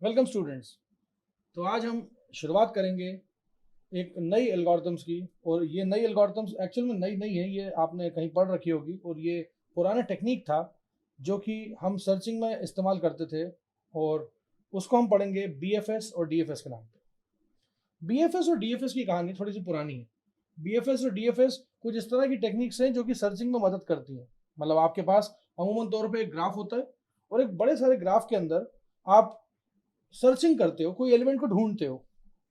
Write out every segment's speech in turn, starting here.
Welcome students. तो आज हम शुरुआत करेंगे एक नई एल्गोरिथम्स की। और ये नई एल्गोरिथम्स एक्चुअल में नई नहीं है, ये आपने कहीं पढ़ रखी होगी। और ये पुराना टेक्निक था जो कि हम सर्चिंग में इस्तेमाल करते थे, और उसको हम पढ़ेंगे बीएफएस और डीएफएस के नाम पे। बीएफएस और डीएफएस की कहानी थोड़ी सी पुरानी है। बीएफएस और डीएफएस कुछ इस तरह की टेक्निक्स हैं जो कि सर्चिंग में मदद करती हैं। मतलब आपके पास अमूमन तौर पे एक ग्राफ होता है, और एक बड़े सारे ग्राफ के अंदर आप सर्चिंग करते हो, कोई एलिमेंट को ढूंढते हो।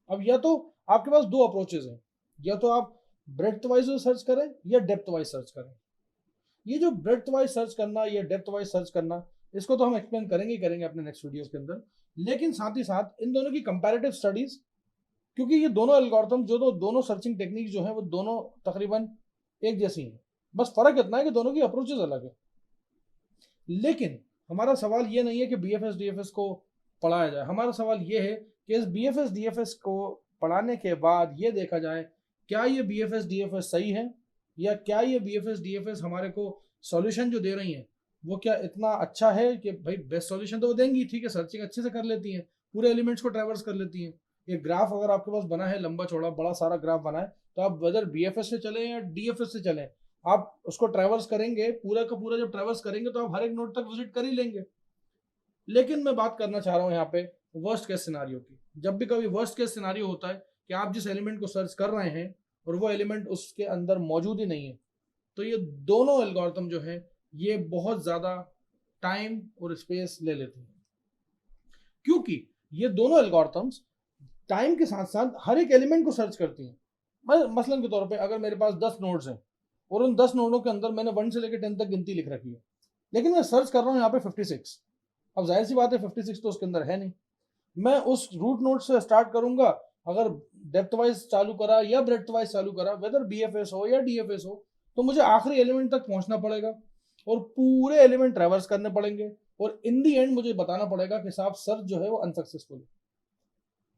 अब या तो आपके पास दो अप्रोचेज हैं, या तो आप ब्रेड्थ वाइज सर्च करें या डेप्थ वाइज सर्च करें। ये जो ब्रेड्थ वाइज सर्च करना या डेप्थ वाइज सर्च करना, इसको तो हम एक्सप्लेन करेंगे ही करेंगे अपने नेक्स्ट वीडियोस के अंदर। लेकिन साथ ही साथ इन दोनों की कंपैरेटिव स्टडीज, क्योंकि ये दोनों एल्गोरिथम जो दोनों सर्चिंग टेक्निक जो है वो दोनों तकरीबन एक जैसी हैं। बस फर्क इतना है कि दोनों की अप्रोचेज अलग है। लेकिन हमारा सवाल ये नहीं है कि बीएफएस डीएफएस को पढ़ाया जाए। हमारा सवाल ये है कि इस बीएफएस डीएफएस को पढ़ाने के बाद ये देखा जाए क्या ये बीएफएस डीएफएस सही है, या क्या ये बीएफएस डीएफएस हमारे को सॉल्यूशन जो दे रही है वो क्या इतना अच्छा है कि भाई बेस्ट सॉल्यूशन तो वो देंगी, ठीक है, सर्चिंग अच्छे से कर लेती हैं, पूरे एलिमेंट्स को ट्रैवर्स कर लेती हैं। एक ग्राफ अगर आपके पास बना है, लंबा चौड़ा बड़ा सारा ग्राफ बना है, तो आप वेदर बीएफएस से चले या डीएफएस से चले, आप उसको ट्रैवर्स करेंगे, पूरा का पूरा जब ट्रैवर्स करेंगे तो आप हर एक नोड तक विजिट कर ही लेंगे। लेकिन मैं बात करना चाह रहा हूं यहाँ पे वर्स्ट केस सिनारियो की। जब भी कभी वर्स्ट केस सिनारियो होता है कि आप जिस एलिमेंट को सर्च कर रहे हैं और वो एलिमेंट उसके अंदर मौजूद ही नहीं है, तो ये दोनों एल्गोरिथम जो है ये बहुत ज्यादा टाइम और स्पेस ले लेते हैं। क्योंकि ये दोनों एल्गोरिथम्स टाइम के साथ साथ हर एक एलिमेंट को सर्च करती हैं। मसलन के तौर पे अगर मेरे पास 10 नोड्स हैं और उन 10 नोडों के अंदर मैंने 1 से लेकर 10 तक गिनती लिख रखी है, लेकिन मैं सर्च कर रहा हूँ यहाँ पे 56। अब जाहिर सी बात है 56 तो उसके अंदर है नहीं। मैं उस रूट नोड से स्टार्ट करूंगा। अगर डेप्थ वाइज चालू करा या ब्रेड्थ वाइज चालू करा, वेदर बीएफएस हो या डीएफएस हो, तो मुझे आखिरी एलिमेंट तक पहुंचना पड़ेगा और पूरे एलिमेंट ट्रैवर्स करने पड़ेंगे, और इन दी एंड मुझे बताना पड़ेगा कि साहब सर्च जो है वो अनसक्सेसफुल है।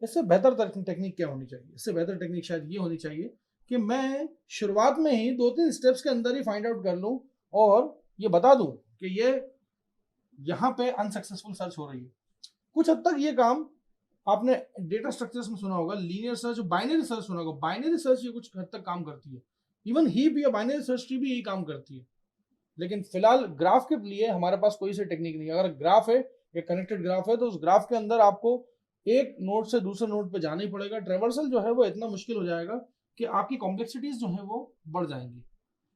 इससे बेहतर टेक्निक क्या होनी चाहिए? इससे बेहतर टेक्निक शायद ये होनी चाहिए कि मैं शुरुआत में ही 2-3 स्टेप्स के अंदर ही फाइंड आउट कर लूं और ये बता दूं कि ये यहाँ पे अनसक्सेसफुल सर्च हो रही है। कुछ हद तक ये काम आपने डेटा स्ट्रक्चर्स में सुना होगा, लीनियर सर्च, बाइनरी सर्च सुना होगा। बाइनरी सर्च ये कुछ हद तक काम करती है, इवन हीप या बाइनरी सर्च ट्री भी यही काम करती है। लेकिन फिलहाल ग्राफ के लिए हमारे पास कोई सी टेक्निक नहीं है। अगर ग्राफ है, एक कनेक्टेड ग्राफ है, तो उस ग्राफ के अंदर आपको एक नोड से दूसरे नोड पे जाना ही पड़ेगा। ट्रेवर्सल जो है वो इतना मुश्किल हो जाएगा कि आपकी कॉम्प्लेक्सिटीज जो है वो बढ़ जाएंगी।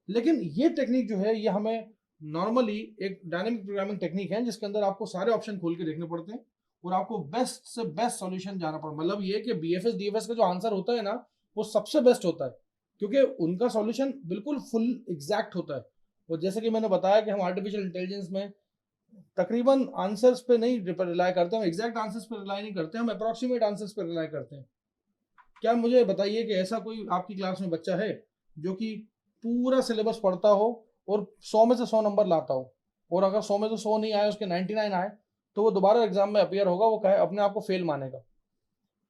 लेकिन ये टेक्निक जो है ये हमें नॉर्मली एक डायनेमिक प्रोग्रामिंग टेक्निक है जिसके अंदर आपको सारे ऑप्शन खोल के देखने पड़ते हैं और आपको बेस्ट से बेस्ट सॉल्यूशन जाना पड़ता है। मतलब ये कि बीएफएस डीएफएस का जो आंसर होता है ना, वो सबसे बेस्ट होता है, क्योंकि उनका सॉल्यूशन बिल्कुल फुल एग्जैक्ट होता है। और जैसे कि मैंने बताया कि हम आर्टिफिशियल इंटेलिजेंस में तकरीबन आंसर्स पे नहीं रिलाई करते, हम एग्जैक्ट आंसर्स पे रिलाई नहीं करते, हम अप्रोक्सीमेट आंसर्स पे रिलाई करते हैं। क्या मुझे बताइए कि ऐसा कोई आपकी क्लास में बच्चा है जो कि पूरा सिलेबस पढ़ता हो और 100 में से 100 नंबर लाता हो, और अगर 100 में से 100 नहीं आए, उसके 99 आए, तो वो दोबारा एग्जाम में अपियर होगा, वो कहे अपने आप को फेल मानेगा?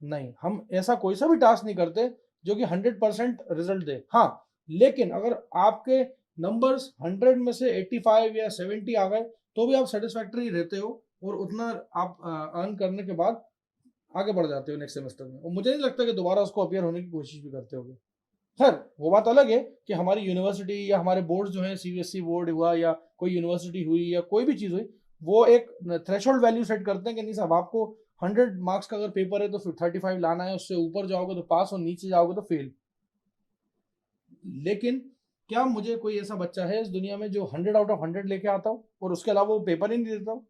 नहीं, हम ऐसा कोई सा भी टास्क नहीं करते जो कि 100% रिजल्ट दे। हाँ, लेकिन अगर आपके नंबर्स 100 में से 85 या 70 आ गए, तो भी आप सेटिस्फैक्टरी रहते हो और उतना आप अर्न करने के बाद आगे बढ़ जाते हो नेक्स्ट सेमेस्टर में, और मुझे नहीं लगता कि दोबारा उसको अपियर होने की कोशिश भी करते होगे। खैर, वो बात अलग है कि हमारी यूनिवर्सिटी या हमारे बोर्ड जो है, सीबीएसई बोर्ड हुआ या कोई यूनिवर्सिटी हुई या कोई भी चीज़ हुई, वो एक थ्रेशोल्ड वैल्यू सेट करते हैं कि नहीं साहब, आपको 100 मार्क्स का अगर पेपर है तो फिर 35 लाना है, उससे ऊपर जाओगे तो पास और नीचे जाओगे तो फेल। लेकिन क्या मुझे कोई ऐसा बच्चा है इस दुनिया में जो 100 आउट ऑफ 100 लेके आता हो और उसके अलावा वो पेपर ही नहीं देता हो?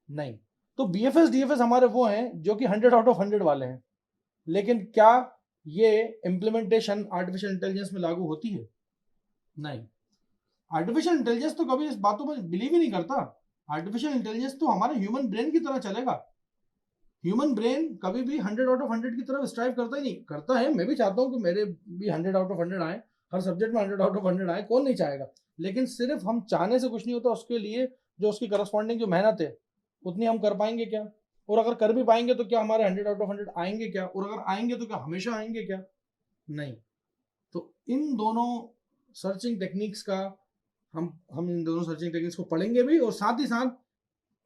नहीं। तो बीएफएस डीएफएस हमारे वो हैं जो कि 100 आउट ऑफ 100 वाले हैं। लेकिन क्या ये इम्प्लीमेंटेशन आर्टिफिशियल इंटेलिजेंस में लागू होती है? नहीं। आर्टिफिशियल इंटेलिजेंस तो कभी इस बातों में बिलीव ही नहीं करता। आर्टिफिशियल इंटेलिजेंस तो हमारे ह्यूमन ब्रेन की तरह चलेगा। ह्यूमन ब्रेन कभी भी 100 आउट ऑफ 100 की तरफ स्ट्राइव करता ही नहीं। करता है, मैं भी चाहता हूँ कि मेरे भी 100 आउट ऑफ 100 आए, हर सब्जेक्ट में 100 आउट ऑफ 100 आए, कौन नहीं चाहेगा। लेकिन सिर्फ हम चाहने से कुछ नहीं होता, उसके लिए जो उसकी करस्पॉन्डिंग जो मेहनत है उतनी हम कर पाएंगे क्या? और अगर कर भी पाएंगे तो क्या हमारे 100 आउट ऑफ 100 आएंगे क्या? और अगर आएंगे तो क्या हमेशा आएंगे क्या? नहीं। तो इन दोनों सर्चिंग टेक्निक्स का हम इन दोनों सर्चिंग टेक्निक्स को पढ़ेंगे भी, और साथ ही साथ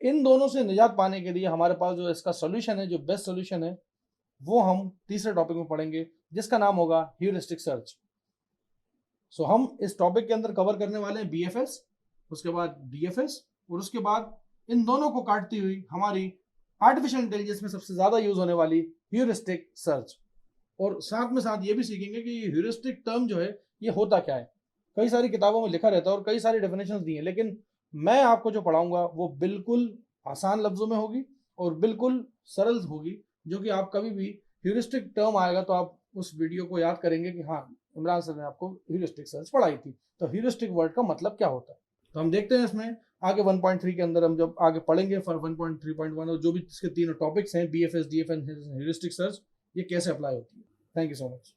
इन दोनों से निजात पाने के लिए हमारे पास जो इसका सोल्यूशन है, जो बेस्ट सोल्यूशन है, वो हम तीसरे टॉपिक में पढ़ेंगे, जिसका नाम होगा ह्यूरिस्टिक सर्च। सो हम इस टॉपिक के अंदर कवर करने वाले हैं बीएफएस, उसके बाद डीएफएस, और उसके बाद इन दोनों को काटती हुई हमारी आर्टिफिशियल इंटेलिजेंस में सबसे ज्यादा यूज होने वाली ह्यूरिस्टिक सर्च। और साथ में साथ ये भी सीखेंगे कि ह्यूरिस्टिक टर्म जो है ये होता क्या है। कई सारी किताबों में लिखा रहता है और कई सारी डेफिनेशंस दी हैं, लेकिन मैं आपको जो पढ़ाऊंगा वो बिल्कुल आसान लफ्जों में होगी और बिल्कुल सरल होगी, जो कि आप कभी भी ह्यूरिस्टिक टर्म आएगा तो आप उस वीडियो को याद करेंगे कि हाँ, इमरान सर ने आपको ह्यूरिस्टिक सर्च पढ़ाई थी। तो ह्यूरिस्टिक वर्ड का मतलब क्या होता है, तो हम देखते हैं इसमें आगे 1.3 के अंदर हम जब आगे पढ़ेंगे फॉर 1.3.1 और जो भी इसके तीनों टॉपिक्स हैं, बीएफएस, डीएफएस, ह्यूरिस्टिक सर्च, ये कैसे अप्लाई होती है। Thank you so much.